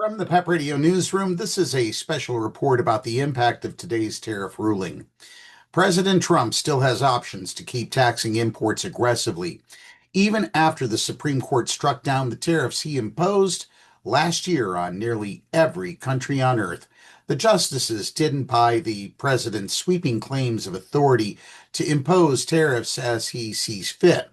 From the Pep Radio Newsroom, this is a special report about the impact of today's tariff ruling. President Trump still has options to keep taxing imports aggressively, even after the Supreme Court struck down the tariffs he imposed last year on nearly every country on earth. The justices didn't buy the president's sweeping claims of authority to impose tariffs as he sees fit.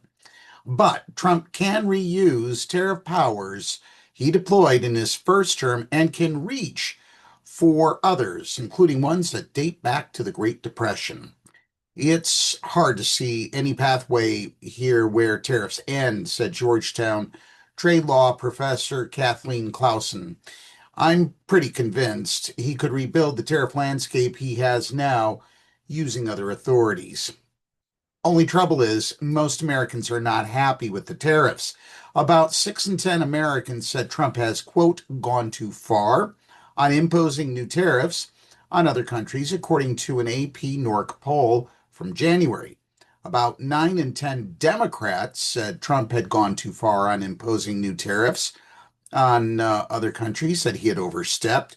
But Trump can reuse tariff powers he deployed in his first term and can reach for others, including ones that date back to the Great Depression. It's hard to see any pathway here where tariffs end, said Georgetown trade law professor Kathleen Clausen. I'm pretty convinced he could rebuild the tariff landscape he has now using other authorities. Only trouble is, most Americans are not happy with the tariffs. About 6 in 10 Americans said Trump has, quote, gone too far on imposing new tariffs on other countries, according to an AP NORC poll from January. About 9 in 10 Democrats said Trump had gone too far on imposing new tariffs on other countries, said he had overstepped.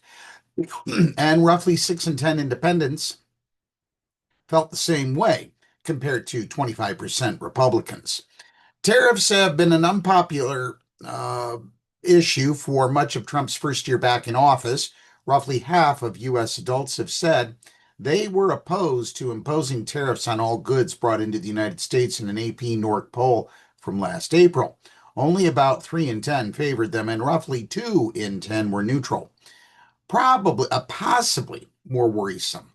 And roughly 6 in 10 independents felt the same way, compared to 25% Republicans. Tariffs have been an unpopular issue for much of Trump's first year back in office. Roughly half of U.S. adults have said they were opposed to imposing tariffs on all goods brought into the United States in an AP NORC poll from last April. Only about 3 in 10 favored them, and roughly 2 in 10 were neutral. Possibly more worrisome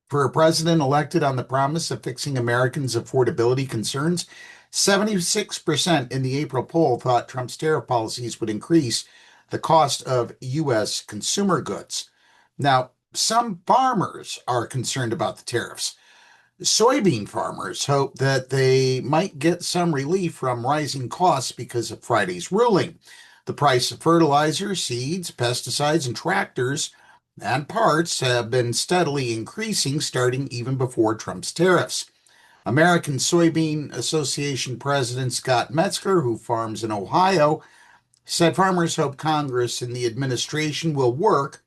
for a president elected on the promise of fixing Americans' affordability concerns. 76% in the April poll thought Trump's tariff policies would increase the cost of U.S. consumer goods. Now, some farmers are concerned about the tariffs. Soybean farmers hope that they might get some relief from rising costs because of Friday's ruling. The price of fertilizer, seeds, pesticides, and tractors and parts have been steadily increasing starting even before Trump's tariffs. American Soybean Association President Scott Metzger, who farms in Ohio, said farmers hope Congress and the administration will work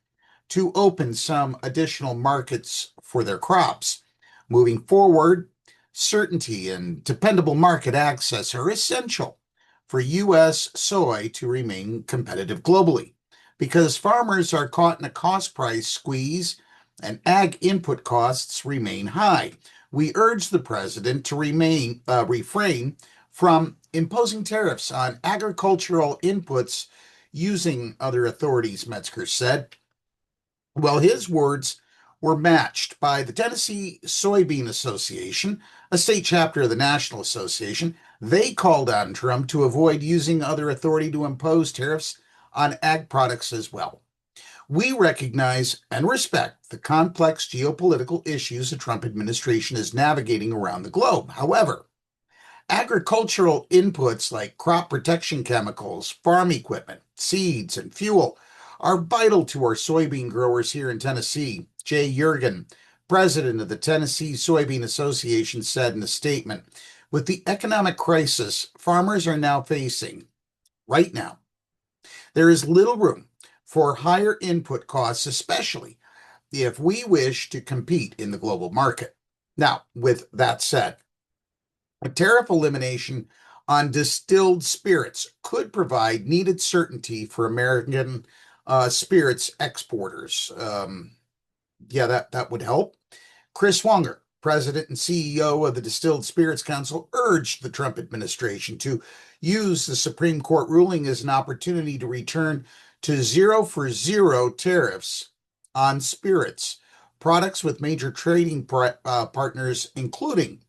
to open some additional markets for their crops. Moving forward, certainty and dependable market access are essential for U.S. soy to remain competitive globally, because farmers are caught in a cost price squeeze and ag input costs remain high. We urge the president to refrain from imposing tariffs on agricultural inputs using other authorities, Metzger said. Well, his words were matched by the Tennessee Soybean Association, a state chapter of the National Association. They called on Trump to avoid using other authority to impose tariffs on ag products as well. We recognize and respect the complex geopolitical issues the Trump administration is navigating around the globe. However, agricultural inputs like crop protection chemicals, farm equipment, seeds, and fuel are vital to our soybean growers here in Tennessee. Jay Yergin, president of the Tennessee Soybean Association, said in a statement, with the economic crisis farmers are now facing right now, there is little room for higher input costs, especially if we wish to compete in the global market. Now, with that said, a tariff elimination on distilled spirits could provide needed certainty for American spirits exporters. That would help. Chris Wonger, president and CEO of the Distilled Spirits Council, urged the Trump administration to use the Supreme Court ruling as an opportunity to return to zero for zero tariffs on spirits, products with major trading partners, including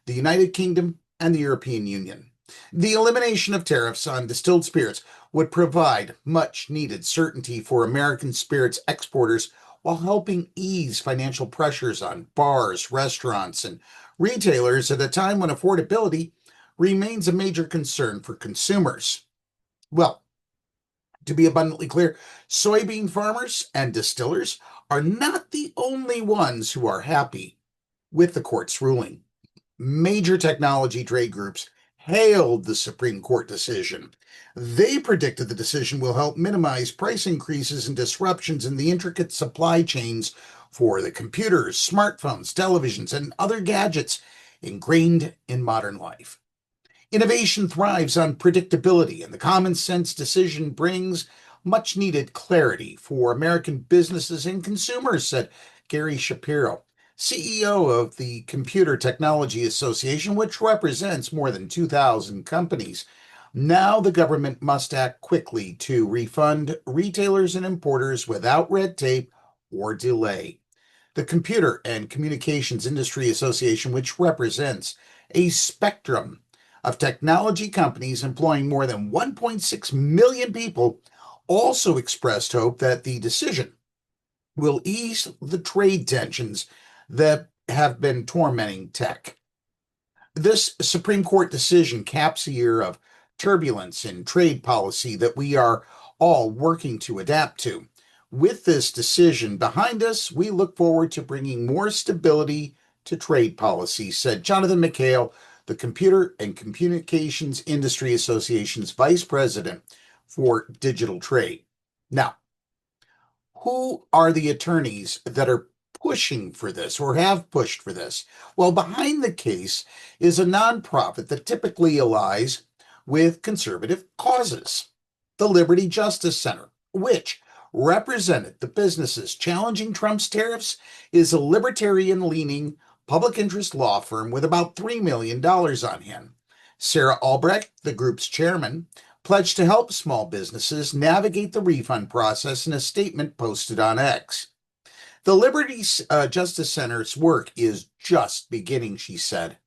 the United Kingdom and the European Union. The elimination of tariffs on distilled spirits would provide much needed certainty for American spirits exporters while helping ease financial pressures on bars, restaurants, and retailers at a time when affordability remains a major concern for consumers. Well, to be abundantly clear, soybean farmers and distillers are not the only ones who are happy with the court's ruling. Major technology trade groups hailed the Supreme Court decision. They predicted the decision will help minimize price increases and disruptions in the intricate supply chains for the computers, smartphones, televisions, and other gadgets ingrained in modern life. Innovation thrives on predictability, and the common sense decision brings much needed clarity for American businesses and consumers, said Gary Shapiro, CEO of the Computer Technology Association, which represents more than 2,000 companies. Now the government must act quickly to refund retailers and importers without red tape or delay. The Computer and Communications Industry Association, which represents a spectrum of technology companies employing more than 1.6 million people, also expressed hope that the decision will ease the trade tensions that have been tormenting tech. This Supreme Court decision caps a year of turbulence in trade policy that we are all working to adapt to. With this decision behind us, we look forward to bringing more stability to trade policy, said Jonathan McHale, the Computer and Communications Industry Association's vice president for digital trade. Now, who are the attorneys that are pushing for this or have pushed for this? Well, behind the case is a nonprofit that typically allies with conservative causes, the Liberty Justice Center, which represented the businesses challenging Trump's tariffs, is a libertarian leaning public interest law firm with about $3 million on hand. Sarah Albrecht, the group's chairman, pledged to help small businesses navigate the refund process in a statement posted on X. The Liberty Justice Center's work is just beginning, she said.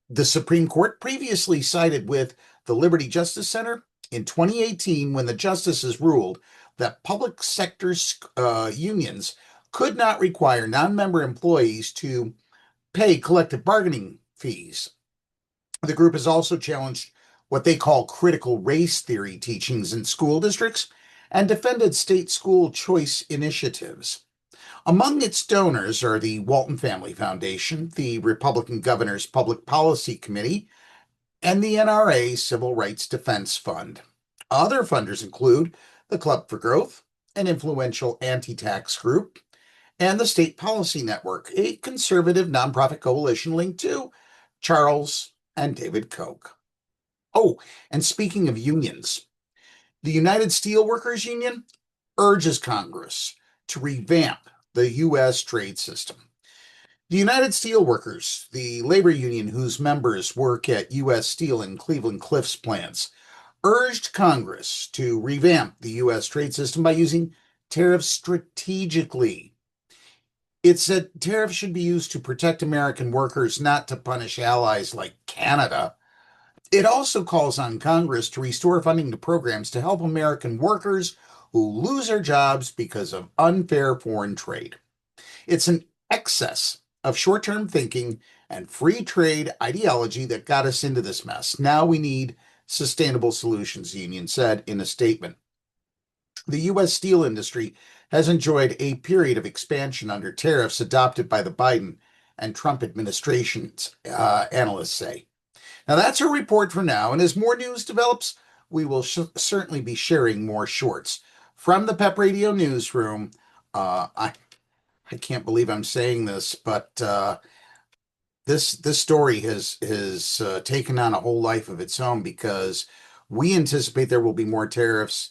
The Supreme Court previously sided with the Liberty Justice Center in 2018 when the justices ruled that public sector unions could not require non-member employees to pay collective bargaining fees. The group has also challenged what they call critical race theory teachings in school districts and defended state school choice initiatives. Among its donors are the Walton Family Foundation, the Republican Governor's Public Policy Committee, and the NRA Civil Rights Defense Fund. Other funders include the Club for Growth, an influential anti-tax group, and the State Policy Network, a conservative nonprofit coalition linked to Charles and David Koch. Oh, and speaking of unions, the United Steelworkers Union urges Congress to revamp the U.S. trade system. The United Steelworkers, the labor union whose members work at U.S. Steel and Cleveland Cliffs plants, urged Congress to revamp the U.S. trade system by using tariffs strategically. It said tariffs should be used to protect American workers, not to punish allies like Canada. It also calls on Congress to restore funding to programs to help American workers who lose their jobs because of unfair foreign trade. It's an excess of short-term thinking and free trade ideology that got us into this mess. Now we need sustainable solutions, the union said in a statement. The U.S. steel industry has enjoyed a period of expansion under tariffs adopted by the Biden and Trump administrations, analysts say. Now, that's a report for now, and as more news develops, we will certainly be sharing more shorts. From the Pep Radio newsroom, I can't believe I'm saying this, but this story has taken on a whole life of its own because we anticipate there will be more tariffs,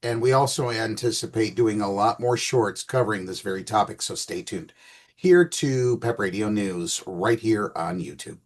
and we also anticipate doing a lot more shorts covering this very topic, so stay tuned. Here to Pep Radio News right here on YouTube.